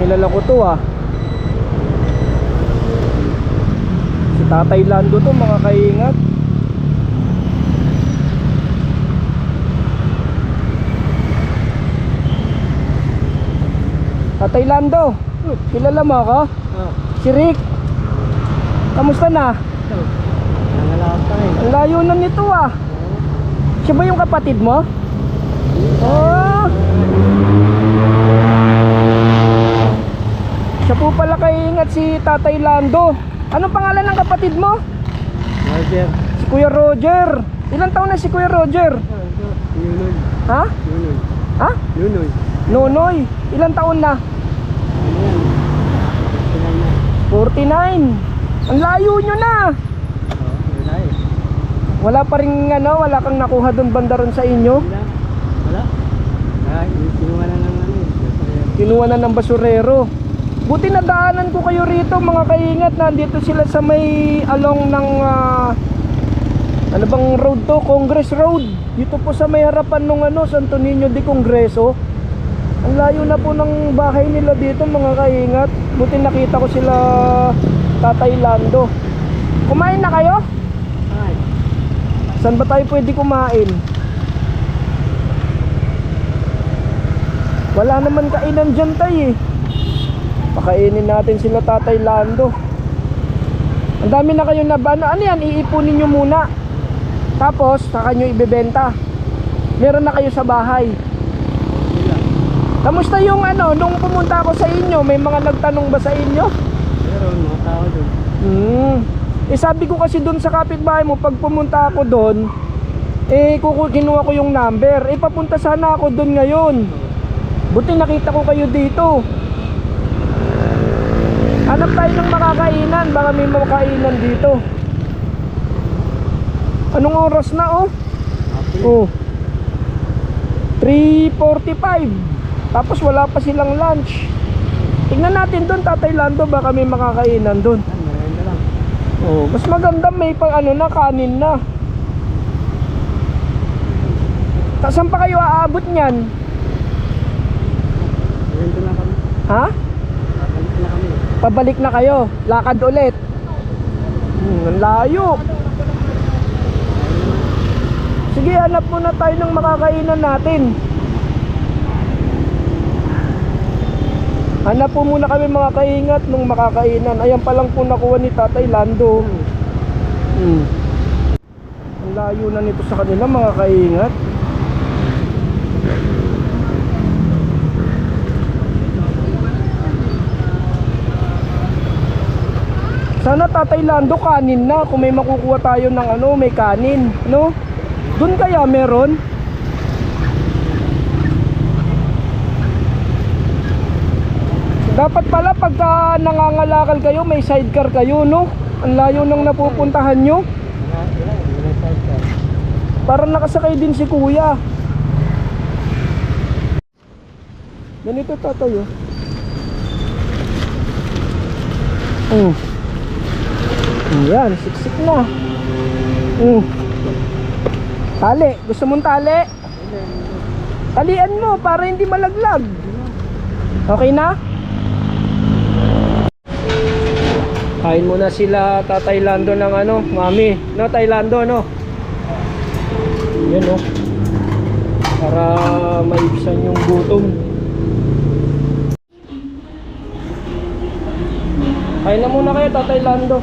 kilala ko to ah. Si Tatay Lando to mga kaingat. Tatay Lando, kilala mo ako? Si Rick. Kamusta na? Ang layo na nito ah. Siya ba yung kapatid mo? Oh. Siya po pala kaingat si Tatay Lando. Anong pangalan ng kapatid mo? Roger. Si Kuya Roger. Ilang taon na si Kuya Roger? Nunoy. Ha? Nunoy. Ha? Nunoy. Nonoy. Ilang taon na? 49. Ang layo nyo na. Wala pa rin ano, wala kang nakuha doon banda ron sa inyo? Wala. Kinuha na ng ano. Kinuha na ng basurero. Buti nadaanan ko kayo rito mga kaingat. Nandito sila sa may along ng ano bang road to? Congress Road. Dito po sa may harapan ng ano, Santo Niño de Congreso. Ang layo na po ng bahay nila dito mga kaingat. Buti nakita ko sila Tatay Lando. Kumain na kayo? Ay. Saan ba tayo pwede kumain? Wala naman kainan dyan tayo eh. Pakainin natin sila Tatay Lando. Ang dami na kayo na ano yan, iipunin nyo muna. Tapos saka nyo ibebenta. Meron na kayo sa bahay. Kamusta yung ano, nung pumunta ako sa inyo, may mga nagtanong ba sa inyo? Meron mga tao doon. Eh sabi ko kasi doon sa kapitbahay mo, pag pumunta ako doon, eh kinuha ko yung number. Eh papunta sana ako doon ngayon. Buti nakita ko kayo dito. Hanap tayo ng makakainan, baka may makakainan dito. Anong oras na oh? Oh, 3:45. Tapos wala pa silang lunch. Tingnan natin doon Tatay Lando, baka may makakainan doon. Marami lang. Oh, mas maganda may pang ano na, kanin na. Saan pa kayo aabot niyan? Ganito lang kami. Ha? Kapalik na kami. Pabalik na kayo, lakad ulit. Ang layo. Sige, hanap muna tayo ng makakainan natin. Hanap po muna kami mga kaingat nung makakainan. Ayan pa lang po nakuha ni Tatay Lando. Ang layo na nito sa kanila mga kaingat. Sana Tatay Lando kanin na. Kung may makukuha tayo ng ano, may kanin, no? Doon kaya meron? Dapat pala pagka nangangalakal kayo, may sidecar kayo, no? Ang layo nang napupuntahan nyo. Parang nakasakay din si Kuya. Ganito Tatay oh. Yan, siksik na. Tali, gusto mong tali? Talian mo para hindi malaglag. Okay na? Kain muna sila Tatay Lando ng ano, mami, no Tatay Lando, no? Yan no. Para maibsan yung gutom. Kain na muna kayo Tatay Lando.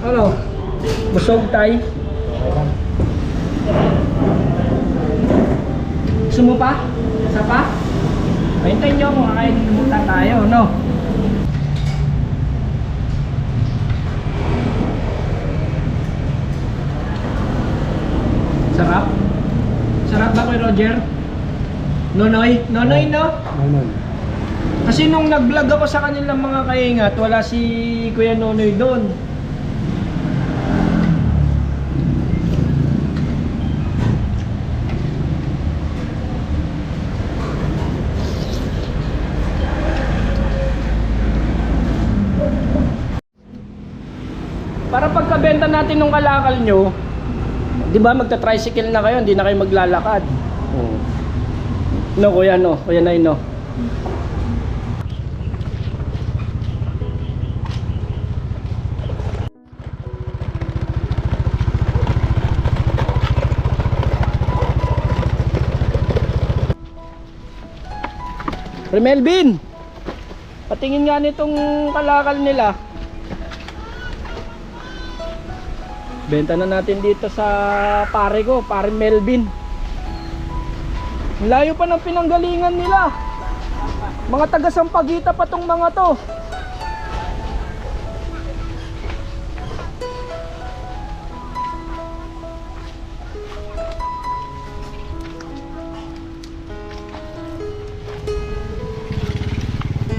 Ano? Busog tay? Gusto mo pa? Isa pa? Hintayin nyo kung kakain tayo, no? Sarap? Sarap ba kay Roger? Nonoy? Nonoy, no? Nonoy. Kasi nung nag-vlog ako sa kanilang mga kaingat, wala si Kuya Nonoy doon. Para pagkabenta natin ng kalakal nyo, di ba magta-tricycle na kayo, hindi na kayo maglalakad. No, kuya, no. Kuya Nay, no. Melvin, patingin nga nitong kalakal nila. Benta na natin dito sa pare ko, pare Melvin. Layo pa ng pinanggalingan nila. Mga taga Sampaguita pa tong mga to.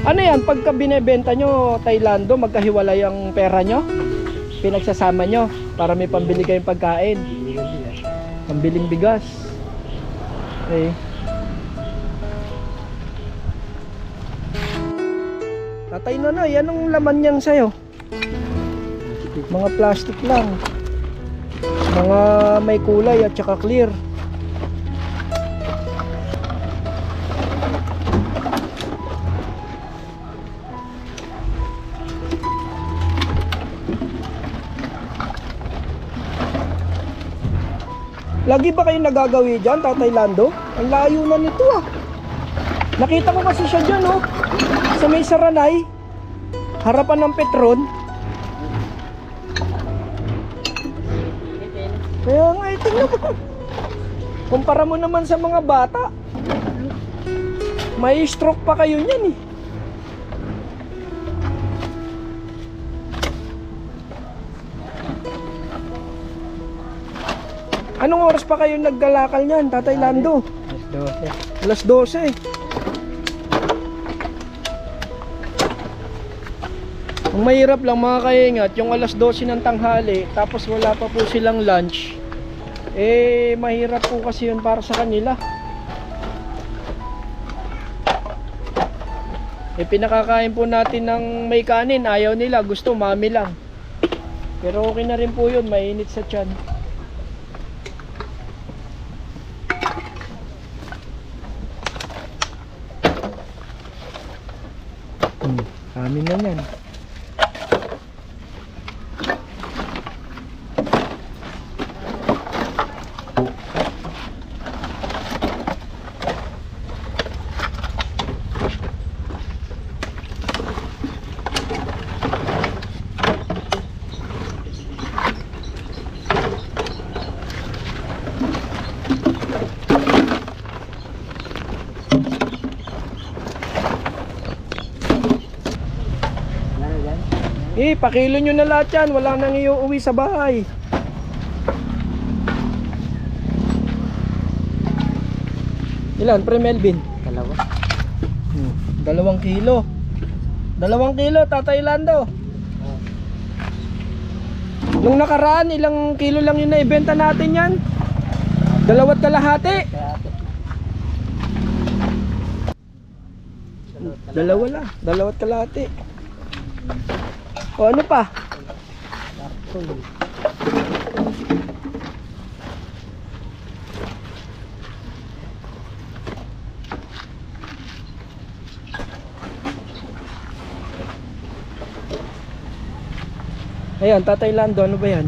Ano yan, pagka binebenta nyo Tailando, magkahiwalay ang pera nyo? Pinagsasama nyo para may pambili kayong pagkain? Pambiling bigas. Okay. Tatay Nonoy, anong laman niyan sa'yo? Mga plastic lang. Mga may kulay at saka clear. Lagi ba kayo nagagawi dyan, Tatay Lando? Ang layo na nito ah. Nakita ko kasi siya dyan oh. Sa may Saranay, harapan ng Petron. Kaya nga, tingnan mo. Kumpara mo naman sa mga bata. May stroke pa kayo niyan eh. Anong oras pa kayo naggalakal niyan, Tatay Lando? Alas 12. Alas 12. Ang mahirap lang mga kaingat, yung alas 12 ng tanghali, tapos wala pa po silang lunch. Eh, mahirap po kasi yun para sa kanila. Eh, pinakakain po natin ng may kanin, ayaw nila, gusto mami lang. Pero okay na rin po yun, mainit sa tiyan. Amin na yan. Pakilo nyo na lahat yan, wala nang iuwi sa bahay. Ilan, Pre Melvin? Dalawa. 2 kilo. 2 kilo, Tatay Lando. Nung nakaraan, ilang kilo lang yun na ibenta natin yan? 2 kalahati. 2 lang, 2 kalahati. O ano pa? Ayan, Tatay Lando, ano ba yan?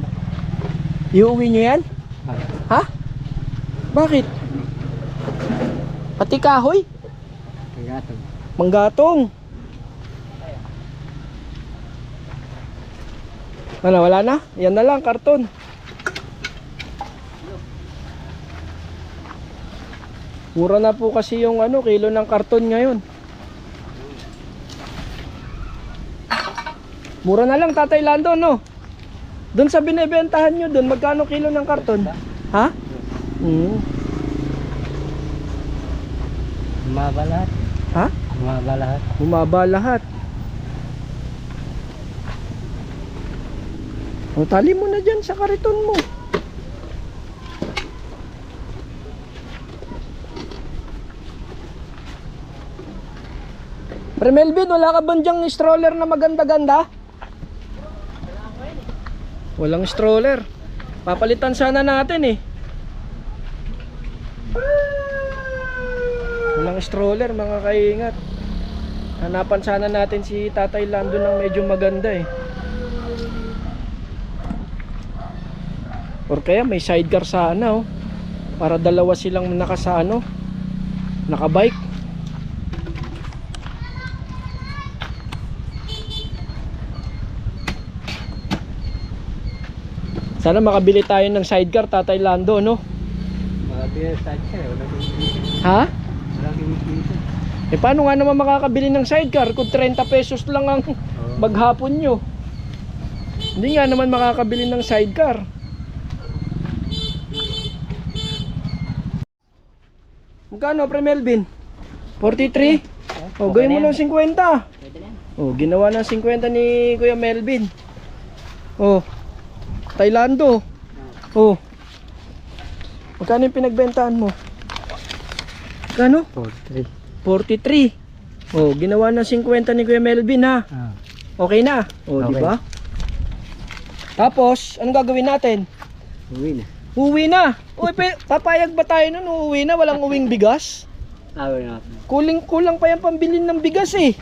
Iuwi nyo yan? Ha? Bakit? Pati kahoy? Manggatong. Manggatong. Ano, wala na? Yan na lang, karton. Mura na po kasi yung kilo ng karton ngayon. Mura na lang, Tatay Lando, no? Doon sa binebentahan nyo, doon, magkano kilo ng karton? Ha? Bumaba lahat. Ha? Bumaba lahat. Bumaba lahat. O, tali mo na dyan sa kariton mo. Pre Melvin, wala ka ba dyang stroller na maganda-ganda? Walang stroller. Papalitan sana natin eh. Walang stroller mga kaingat. Hanapan sana natin si Tatay Lando ng medyo maganda eh. Or kaya may sidecar sana oh. Para dalawa silang nakasano, nakabike. Sana makabili tayo ng sidecar, Tatay Lando, no? Makabili sa siya. Walang kumita. Ha? Walang kumita. Eh paano nga naman makakabili ng sidecar kung 30 pesos lang ang maghapon nyo? Hindi nga naman makakabili ng sidecar. Magkano, Pre Melvin? 43? Oh, gawin mo ng 50. Pwede na. Oh, ginawa ng 50 ni Kuya Melvin. Oh, Tailando. Oh. Magkano yung pinagbentahan mo? Magkano? 43. 43. Oh, ginawa ng 50 ni Kuya Melvin ha. Ah. Okay na. Oh, di Okay. ba? Tapos, anong gagawin natin? Uwi na. Uwi na. Uy, papayag ba tayo nun? Uuwi na, walang uwing bigas? Uwi na. Kulang pa yan pambilin ng bigas eh.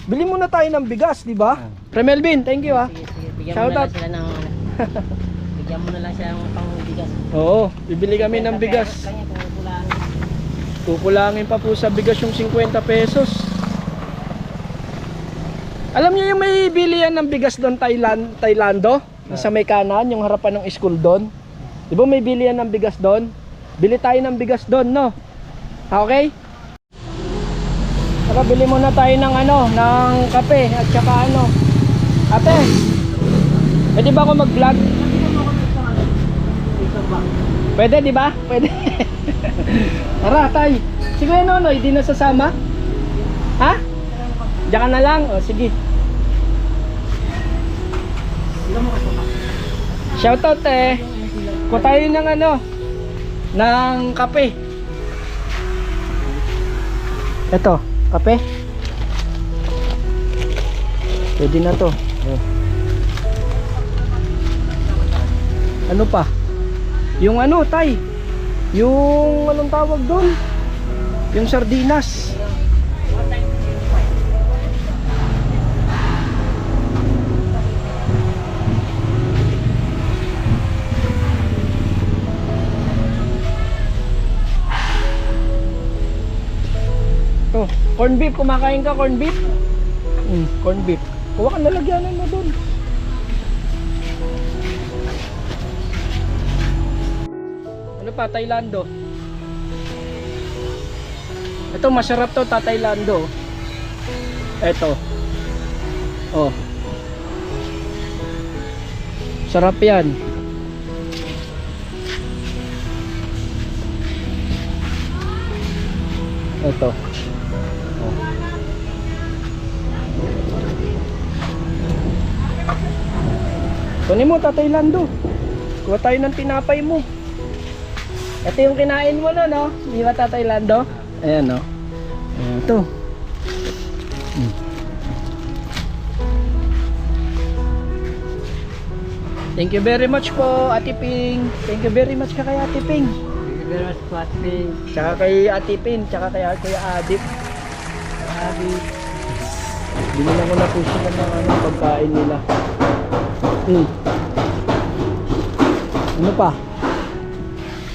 Bili muna tayo ng bigas, di ba? Pre Melvin, thank you ha. Sige, sige. Bigyan Shout mo na out. lang sila ng bigyan mo na lang sila ng pangbigas. Oo, bibili kami ng bigas. Kanya kung kulang. Kukulangin pa po sa bigas yung 50 pesos. Alam niyo yung may bilihan ng bigas doon, Tailando? Sa may kanan, yung harapan ng school doon. Di ba may bilihan ng bigas doon? Bili tayo ng bigas doon, no? Okay? Saka bili muna tayo ng ano, ng kape at saka ano. Ate, pwede ba ako mag-vlog? Pwede, di ba? Pwede. Tara, tay. Si Kuya Nonoy, di nasasama? Ha? Diyan ka na lang? O, sige. Shoutout eh. Kuha tayo ng ano, ng kape. Ito, kape. Pwede na to. Oh. Ano pa? Yung ano, tay? Yung anong tawag doon? Yung sardinas. Oh, corn beef, kumakain ka corn beef? Corn beef. Kuha ka nalagyanan mo doon. Ano pa, Tailando? Ito masarap to, Tailando. Ito. Oh. Sarap 'yan. Ito. Kunin mo, Tatay Lando. Kuha tayo ng tinapay mo. Ito yung kinain mo no, no? Di ba, Tatay Lando? Ayan, no? Ayan, ito. Thank you very much po, Ate Ping. Thank you very much ka kay Ate Ping. Thank you very much, Patty. Tsaka kay Ate Ping, tsaka kay Kuya Adip. Abby. Binilang ko na po sila ng ano, pagkain nila. Ano pa?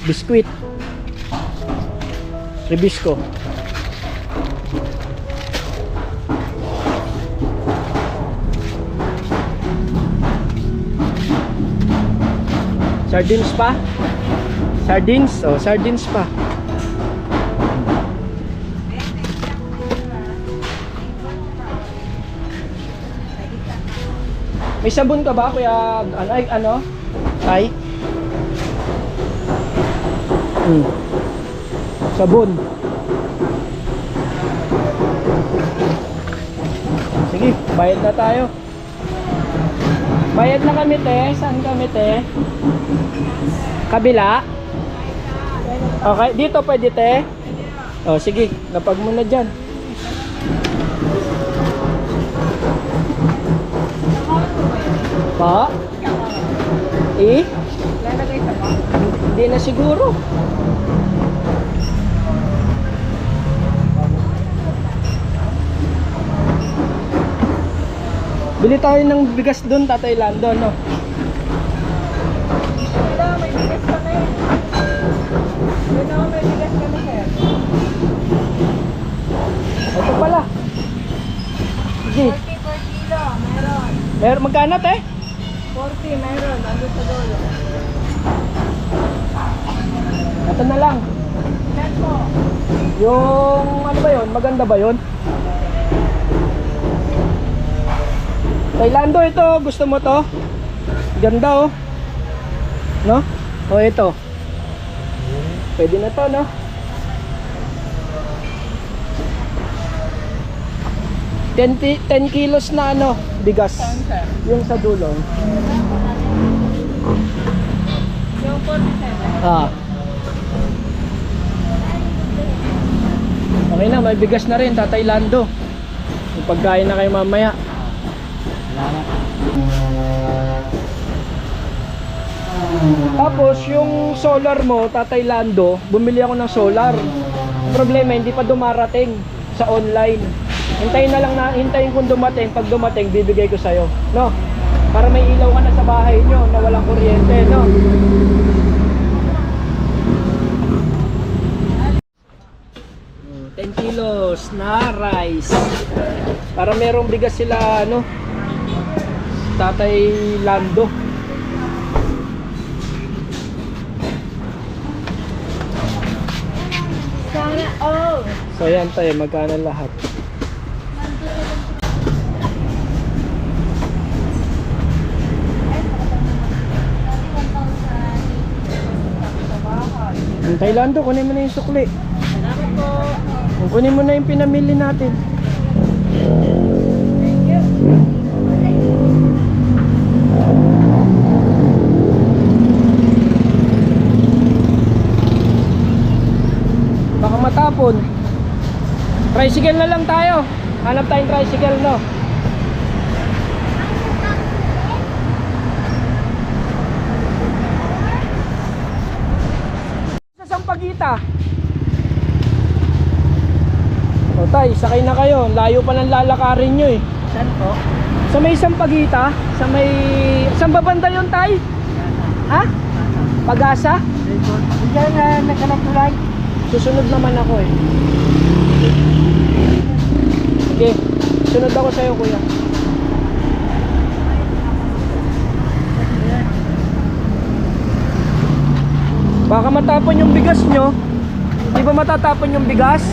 Biskuit. Ribisco. Sardines pa? Sardines? Oh, sardines pa. May sabon ka ba, Kuya? Ay, ano? Ay? Sabon. Sige, bayad na tayo. Bayad na kami, te. Saan kami, te? Kabila? Okay, dito pwede, te? O, sige. Napag mo na dyan. Pa? Eh? Hindi Hindi na siguro. Bili tayo ng bigas doon, Tatay Lando, no? May bigas kami. May bigas kami, sir. Ito pala. Sige. 40 per kilo, meron. Magkano, te? 40, meron. Ando sa dulo. Ito na lang. Ilan po? Yung ano ba yun? Maganda ba yun? Taylando, ito. Gusto mo to? Ganda, oh. No? O ito. Pwede na to, no? Ten kilos na ano, bigas. Saan, sir? Yung sa dulo. Yung 47. Ah. Okay na, may bigas na rin, Tatay Lando. Yung pagkain na kayo mamaya. Salamat. Tapos yung solar mo, Tatay Lando, bumili ako ng solar. Ang problema, hindi pa dumarating sa online. Hintayin kung dumating. Pag dumating, bibigay ko sa'yo, no? Para may ilaw ka na sa bahay nyo na walang kuryente, no? Mm, 10 kilos na rice. Para merong bigas sila, no? Tatay Lando. Sana all. So yan tayo, magkano lahat? Yung Taylando, kunin mo na yung sukli. Salamat po. Kunin mo na yung pinamili natin. Thank you. Baka matapon. Tricycle na lang tayo. Hanap tayong tricycle, no? Sa Sampaguita. O tay, sakay na kayo. Layo pa ng lalakarin nyo, eh. Saan po? Sa may Sampaguita, sa may... Saan ba banda yun, tay? Ha? Pag-asa? Diyan na nagkanagtulag. Susunod naman ako, eh. Sige, sunod ako sa'yo, kuya. Baka matapon yung bigas nyo. Di ba matatapon yung bigas?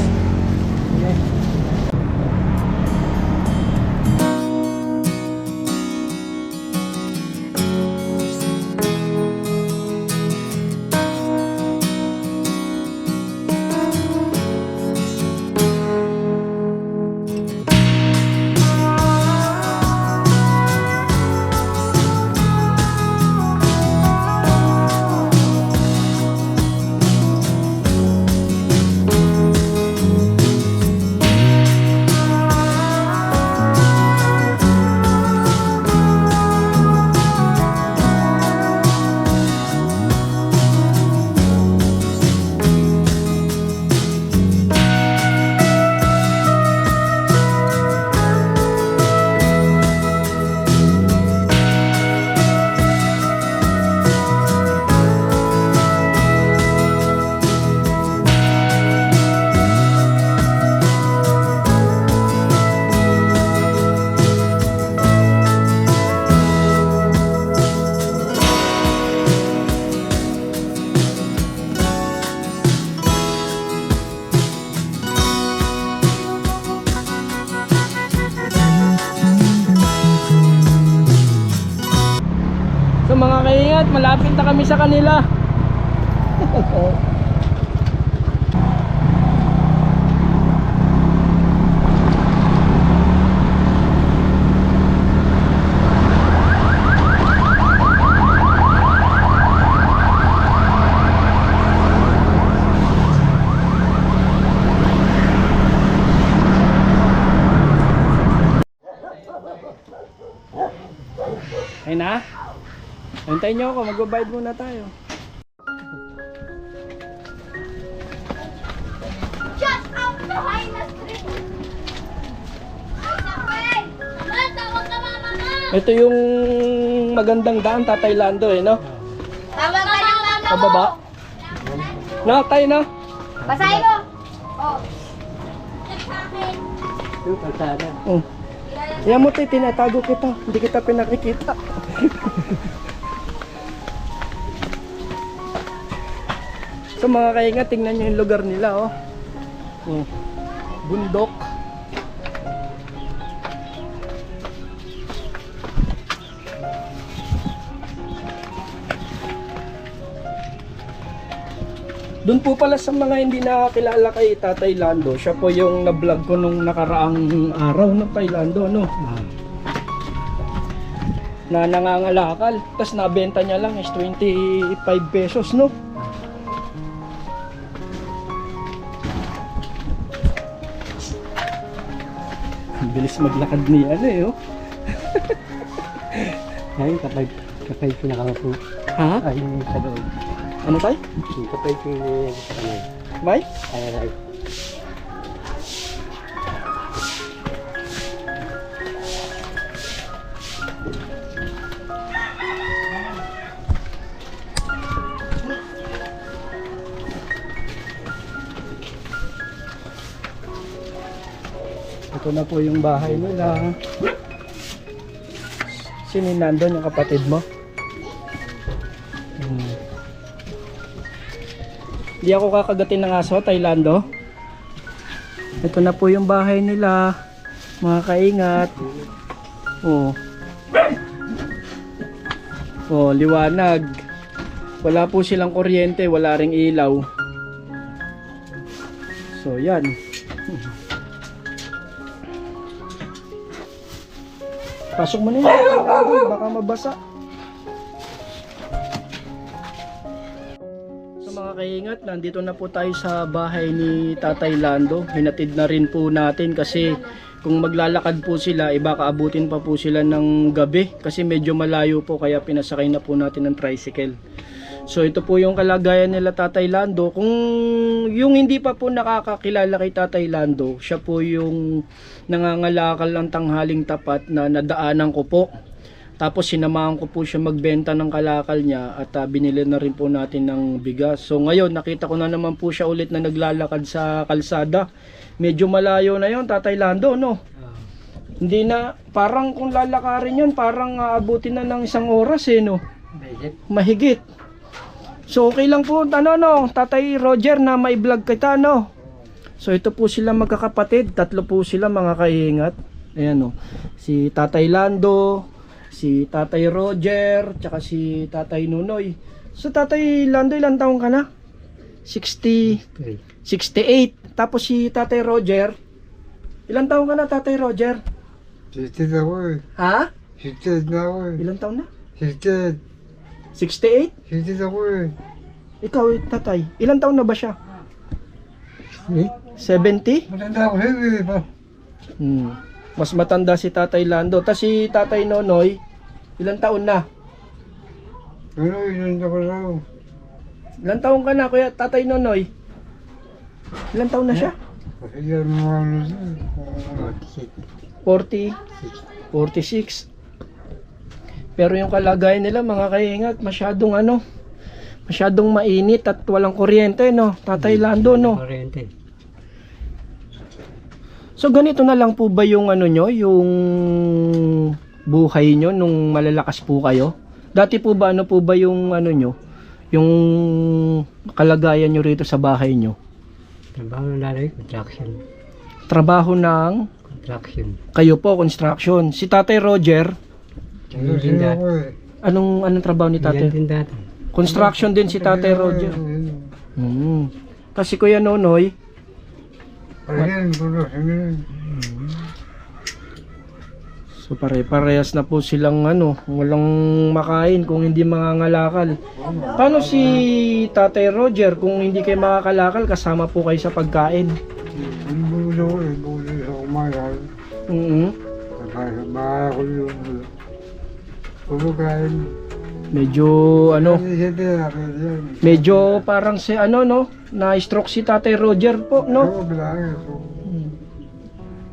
So mga kaingat, malapit na kami sa kanila. Ayun na. Hintayin nyo ako, magbabayad muna tayo. Ito yung magandang daan, Tatay Lando eh, no? Tawag ka ng mama mo. Pababa. Na, tayo na. Basahin mo. Oh. Yung kalsada. Oh. Yan mo, Tay, tinatago kita. Hindi kita pinakikita. So mga kaingat, tingnan nyo yung lugar nila, oh. Oh. Bundok. Doon po pala sa mga hindi nakakilala kay Tatay Lando, siya po yung na-vlog ko nung nakaraang araw ng Tatay Lando, no? Na nangangalakal, tapos nabenta niya lang is 25 pesos, no? Ang bilis maglakad ni ano eh, oh. Ngayon, kapay pinakapo. Ha? Ay, sa loob. Ano tayo? Yung kapay pinakapo. May? Ay. Ito na po yung bahay nila. Sino yung nandun, yung kapatid mo? Hindi ako kakagatin ng aso, Taylando. Ito na po yung bahay nila, mga kaingat. Oh. Oh, liwanag. Wala po silang kuryente, wala ring ilaw. So, yan. Pasok mo na yun, baka mabasa. So mga kaingat, nandito na po tayo sa bahay ni Tatay Lando. Hinatid na rin po natin kasi kung maglalakad po sila, baka abutin pa po sila ng gabi kasi medyo malayo po, kaya pinasakay na po natin ng tricycle. So ito po yung kalagayan nila Tatay Lando. Kung yung hindi pa po nakakakilala kay Tatay Lando, siya po yung nangangalakal ng tanghaling tapat na nadaanan ko po. Tapos sinamahan ko po siya magbenta ng kalakal niya at binili na rin po natin ng bigas. So ngayon nakita ko na naman po siya ulit na naglalakad sa kalsada. Medyo malayo na yon, Tatay Lando, no? Hindi na, parang kung lalakarin yun, parang aabutin na ng 1 oras eh, no? Mahigit. So okay lang po, Tatay Roger, na may vlog kita, no? So ito po sila magkakapatid, 3 po sila mga kaingat. Ayan, no? Si Tatay Lando, si Tatay Roger, tsaka si Tatay Nunoy. So Tatay Lando, ilang taong ka na? 68. Tapos si Tatay Roger, ilang taong ka na, Tatay Roger? 60 na ako eh. Ha? 60 na ako eh. Ilang taon na? 60. 68? 60 ako eh. Ikaw, Tatay, ilang taon na ba siya? Eh? 70? Matanda ako eh. Mas matanda si Tatay Lando. Tapos si Tatay Nonoy, ilang taon na? Ano, yun ako raw. Ilang taon ka na, Kuya Tatay Nonoy? Ilang taon na siya? Kasi yan mga ano siya. 40? 46? Pero yung kalagayan nila mga kaingat, masyadong mainit at walang kuryente, no? Tatay Lando, no? Kuryente. So ganito na lang po ba yung nyo, yung buhay nyo nung malalakas po kayo? Dati po ba po ba yung nyo, yung kalagayan nyo rito sa bahay nyo? Trabaho ng lalay, construction. Trabaho ng Construction. kayo po, construction. Si Tatay Roger, Yung tindahan. anong trabaho ni Tatay? Tindahan. Construction din si Tatay Roger. Kasi Kuya Nonoy, Ayan, so pare-parehas na po silang walang makain kung hindi mangangalakal. Paano si Tatay Roger kung hindi kayo makakalakal, kasama po kayo sa pagkain? bulo sa kumagal. Bahay ko yun. Pulo kain. Medyo parang si na-stroke si Tatay Roger po, no?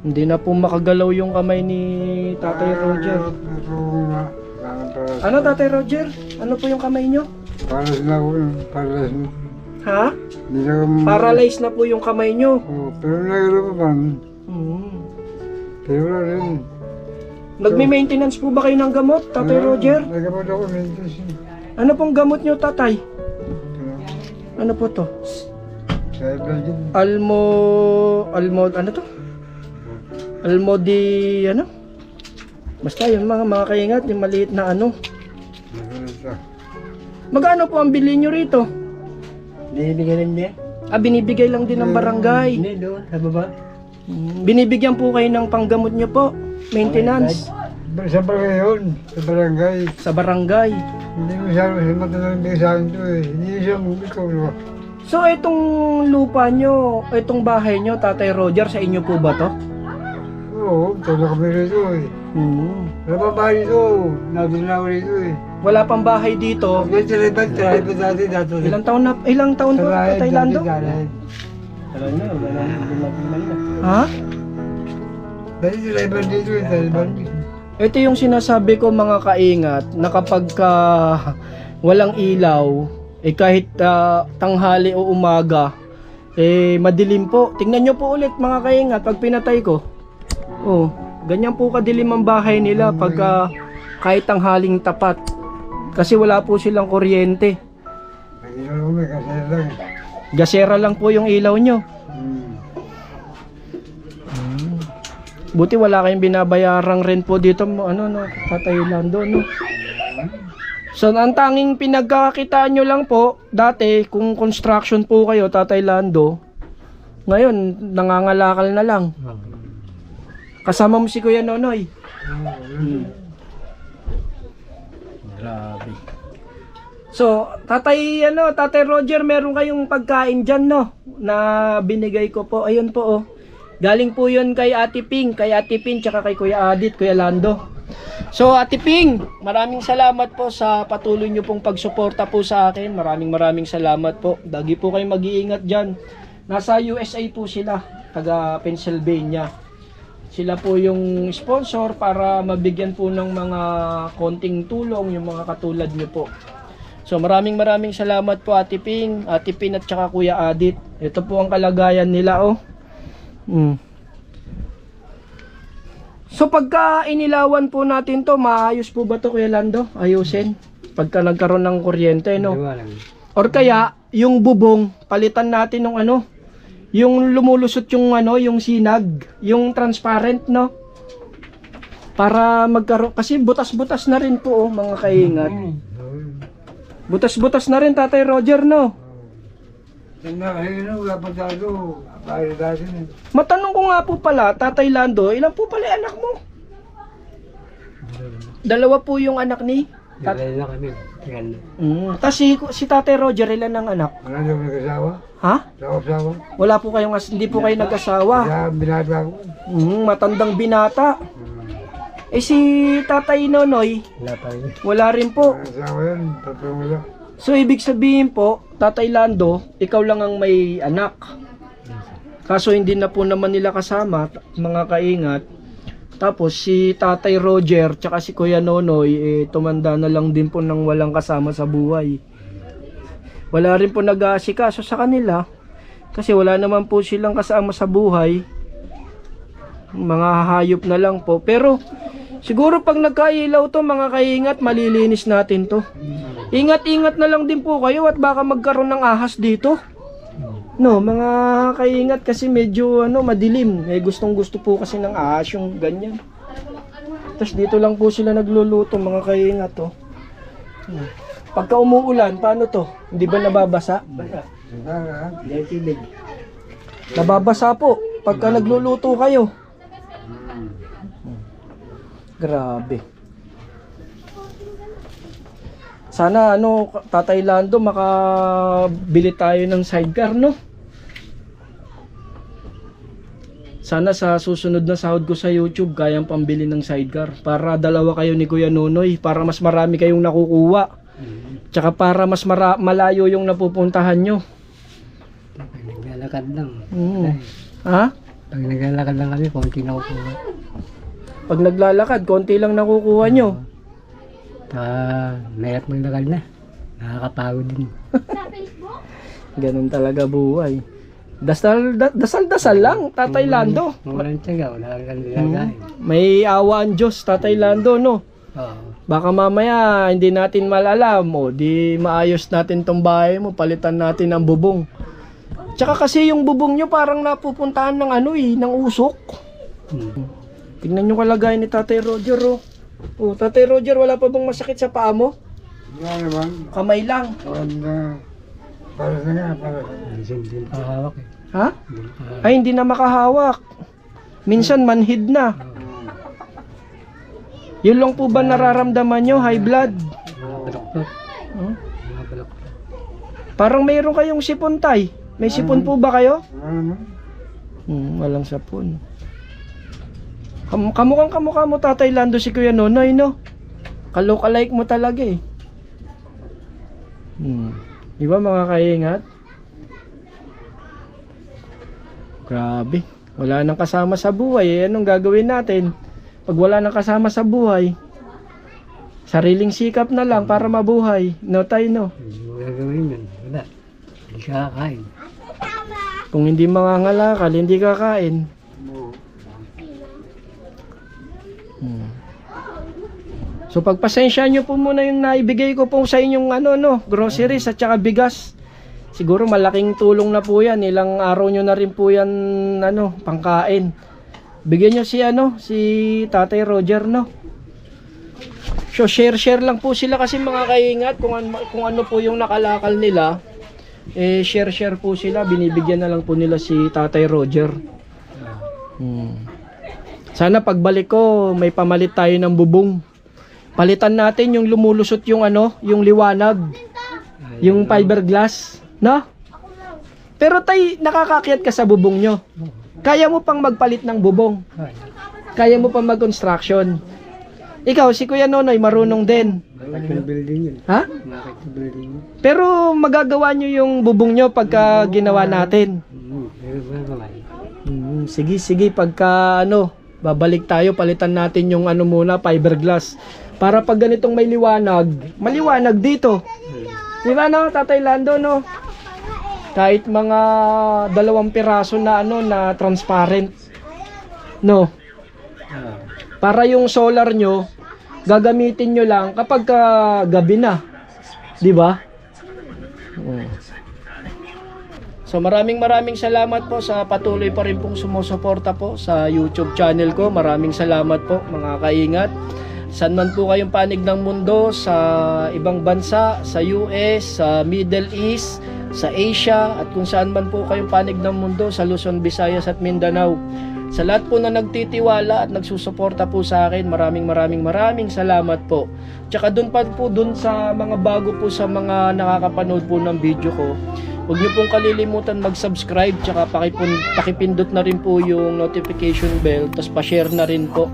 Hindi na po makagalaw yung kamay ni Tatay Roger. Ano Tatay Roger? Ano po yung kamay nyo? Paras na ako yun. Paras na. Ha? Hindi na ako... Paralyzed na po yung kamay nyo. Oh, pero nagalaman. Pero wala rin. Nagme-maintenance po ba kayo ng gamot, Tatay Roger? Nagamot ako, meditation. Ano pong gamot nyo, Tatay? Ano po to? Sa iba dyan. Ano to? Ano? Basta yung mga kaingat, yung maliit na ano. Magkano po ang bili nyo rito? Binibigyan rin niya? Binibigay lang din ng barangay. Hindi, doon. Sa baba. Binibigyan po kayo ng panggamot nyo po. Maintenance. Sa barangay yun. Sa barangay. Sa barangay. Hindi mo siya matanong bigay sa akin to eh. Hindi siya ikaw, di ba? So itong lupa nyo, itong bahay nyo, Tatay Roger, sa inyo po ba to? Oo, todo kami rito eh. Wala pa bahay dito. Nandun na ako rito eh. Wala pang bahay dito. May taliban dati dati. Ilang taon po, Tatay Lando? Wala na, wala na. Ha? Dati taliban dito eh, taliban. Ito yung sinasabi ko mga kaingat, na kapag walang ilaw, kahit tanghali o umaga, madilim po. Tingnan nyo po ulit mga kaingat, pag pinatay ko. Oh, ganyan po kadilim ang bahay nila pag kahit tanghaling tapat. Kasi wala po silang kuryente. Nag-ilaw kami kasi lang. Gasera lang po yung ilaw nyo. Buti wala kayong binabayarang rent po dito, Tatay Lando, no? So, ang tanging pinagkakakitaan nyo lang po, dati, kung construction po kayo, Tatay Lando, ngayon, nangangalakal na lang. Kasama mo si Kuya Nonoy. Grabe. So, Tatay Roger, meron kayong pagkain dyan, no? Na binigay ko po. Ayun po, oh. Galing po yun kay Ate Ping, tsaka kay Kuya Adit, Kuya Lando. So Ate Ping, maraming salamat po sa patuloy nyo pong pagsuporta po sa akin. Maraming salamat po. Lagi po kayong mag-iingat dyan. Nasa USA po sila, taga Pennsylvania. Sila po yung sponsor para mabigyan po ng mga konting tulong yung mga katulad nyo po. So maraming salamat po Ate Ping, at tsaka Kuya Adit. Ito po ang kalagayan nila, oh. So pagka inilawan po natin to, maayos po ba to, Kuya Lando? Ayusin pagka nagkaroon ng kuryente, no? Or kaya yung bubong palitan natin ng yung lumulusot yung yung sinag, yung transparent, no? Para magkaroon, kasi butas-butas na rin po, oh, mga kaingat. Butas-butas na rin, Tatay Roger, no? Wala pa dito. Matanong ko nga po pala, Tatay Lando, ilan po pala yung anak mo? Dalawa po yung anak ni? Dalawa na kami. Tapos si Tatay Roger, ilan ang anak? Wala na kami nag-asawa. Ha? Nag-asawa. Wala po kayong, hindi po kayo nag-asawa. Kaya binata ko. Matandang binata. Si Tatay Nonoy, Wala pa rin. wala rin po. Nag-asawa yan. Tatlong wala. So ibig sabihin po, Tatay Lando, ikaw lang ang may anak. Kaso hindi na po naman nila kasama, mga kaingat. Tapos si Tatay Roger tsaka si Kuya Nonoy, tumanda na lang din po nang walang kasama sa buhay. Wala rin po nag-aasikaso sa kanila kasi wala naman po silang kasama sa buhay. Mga hayop na lang po. Pero siguro pag nagkailaw to, mga kaingat, malilinis natin to. Ingat-ingat na lang din po kayo at baka magkaroon ng ahas dito. No, mga kaingat, kasi medyo madilim. Gustong gusto po kasi ng ahas yung ganyan. Tapos dito lang po sila nagluluto, mga kaingat, to. Pagka umuulan, paano to? Hindi ba nababasa? Nababasa po pagka nagluluto kayo. Grabe. Sana Tatay Lando, makabili tayo ng sidecar, no? Sana sa susunod na sahod ko sa YouTube, kayang pambili ng sidecar. Para dalawa kayo ni Kuya Nonoy, para mas marami kayong nakukuha. Tsaka para mas malayo yung napupuntahan nyo. Naglalakad lang. Ha? Pag naglalakad lang kami, konti na po. Pag naglalakad, konti lang nakukuha nyo. Mayat maglakad na. Nakakapagod din. Ganun talaga buhay. Dasal lang, Tatay Lando. Walang tiyaga, wala kang nilagain. May awa ang Diyos, Tatay Lando, no? Oo. Baka mamaya hindi natin malalam o di maayos natin tong bahay mo, palitan natin ang bubong. Tsaka kasi yung bubong nyo parang napupuntahan ng ng usok. Tingnan nyo kalagayan ni Tatay Roger, oh. Oh, Tatay Roger, wala pa bang masakit sa paa mo? Wala naman. Kamay lang. Para sa nga, para sa nga. Hindi makahawak eh. Ha? Ay, hindi na makahawak. Minsan manhid na. Yun lang po ba nararamdaman nyo? High blood? Mga balaktot. Huh? Mga balaktot. Parang mayroon kayong sipon, Tay. May sipon po ba kayo? Wala naman. Walang sapon. Kamukha mo, Tatay Lando, si Kuya Nonoy, no? Kalokalike mo talaga eh. Di ba mga kaingat? Grabe. Wala nang kasama sa buhay. Eh, anong gagawin natin? Pag wala nang kasama sa buhay, sariling sikap na lang para mabuhay. No, Tay, no? Hindi mo gagawin yun. Wala. Hindi siya kakain. Kung hindi mangangalakal, hindi kakain. So pagpasensya nyo po muna yung naibigay ko po sa inyong groceries at saka bigas. Siguro malaking tulong na po yan. Ilang araw nyo na rin po yan pangkain. Bigyan nyo si Tatay Roger, no? So share lang po sila kasi mga kaingat kung ano po yung nakalakal nila. Share po sila. Binibigyan na lang po nila si Tatay Roger. Sana pagbalik ko may pamalit tayo ng bubong. Palitan natin yung lumulusot yung yung liwanag. Yung fiberglass, no? Pero Tay, nakakakyat ka sa bubong nyo. Kaya mo pang magpalit ng bubong. Kaya mo pang mag-construction. Ikaw, si Kuya Nonoy, marunong din. Nakakit building yun. Ha? Nakakit building yun. Pero magagawa nyo yung bubong nyo pagka ginawa natin. Pero ba naman? Sige, pagka babalik tayo, palitan natin yung muna, fiberglass. Para pag ganitong may liwanag, maliwanag dito. Di ba Tatay Lando, no? Kahit mga 2 piraso na na transparent. No? Para yung solar nyo, gagamitin nyo lang kapag gabi na. Di ba? So maraming salamat po sa patuloy pa rin pong sumusuporta po sa YouTube channel ko. Maraming salamat po mga kaingat. Saan man po kayong panig ng mundo, sa ibang bansa, sa US, sa Middle East, sa Asia, at kung saan man po kayong panig ng mundo, sa Luzon, Visayas at Mindanao. Sa lahat po na nagtitiwala at nagsusuporta po sa akin, maraming salamat po. Tsaka dun sa mga bago po sa mga nakakapanood po ng video ko, huwag niyo pong kalilimutan mag-subscribe, tsaka pakipindot na rin po yung notification bell, tapos pa-share na rin po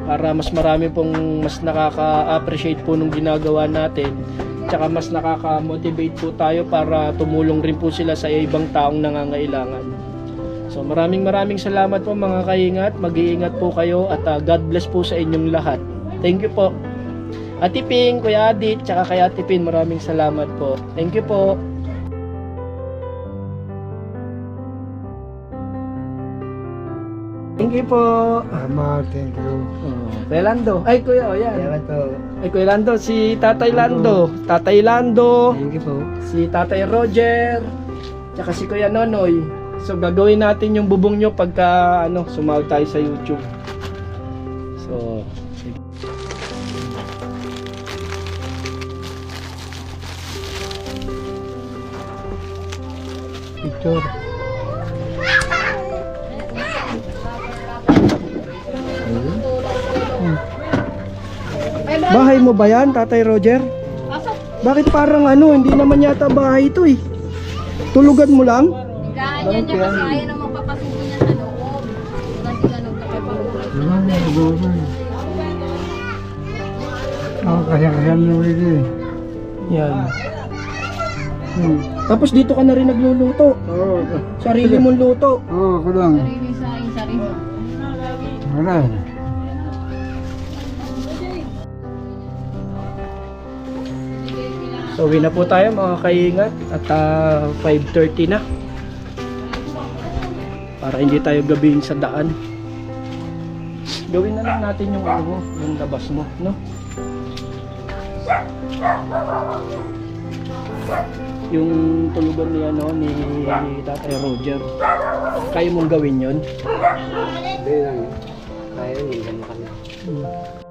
para mas marami pong mas nakaka-appreciate po nung ginagawa natin, tsaka mas nakaka-motivate po tayo para tumulong rin po sila sa ibang taong nangangailangan. So maraming salamat po mga kaingat. Mag-iingat po kayo at God bless po sa inyong lahat. Thank you po. Ate Ping, Kuya Adit, tsaka kay Ate Pin, maraming salamat po. Thank you po. Thank you po. Thank you. Kuya Lando. Ay, Kuya, yan. Salamat po. Ay, Kuya Lando, si Tatay Lando. Tatay Lando. Thank you po. Si Tatay Roger. Tsaka si Kuya Nonoy. So, gagawin natin yung bubong nyo pagka, sumahod tayo sa YouTube. So, sige. Picture. Bahay mo ba yan, Tatay Roger? Bakit parang hindi naman yata bahay ito eh. Tulugan mo lang? Ganyan niya kasi ayaw na magpapasuko niya sa loob. Kasi ganun ka kay Panginoon. Kaya mo ito eh. Yan. Tapos dito ka na rin nagluluto. Oo. Sarili mong luto. Oo, ako lang. Sarili sa Isa rin. Wala. So uwi na po tayo mga kaingat at 5:30 na. Para hindi tayo gabihin sa daan. Gawin na lang natin yung ano mo, yung labas mo, no? Yung tulugan ni ano ni Tatay Roger. Kaya mong gawin 'yon? Hindi lang. Kaya yun, ganun kami.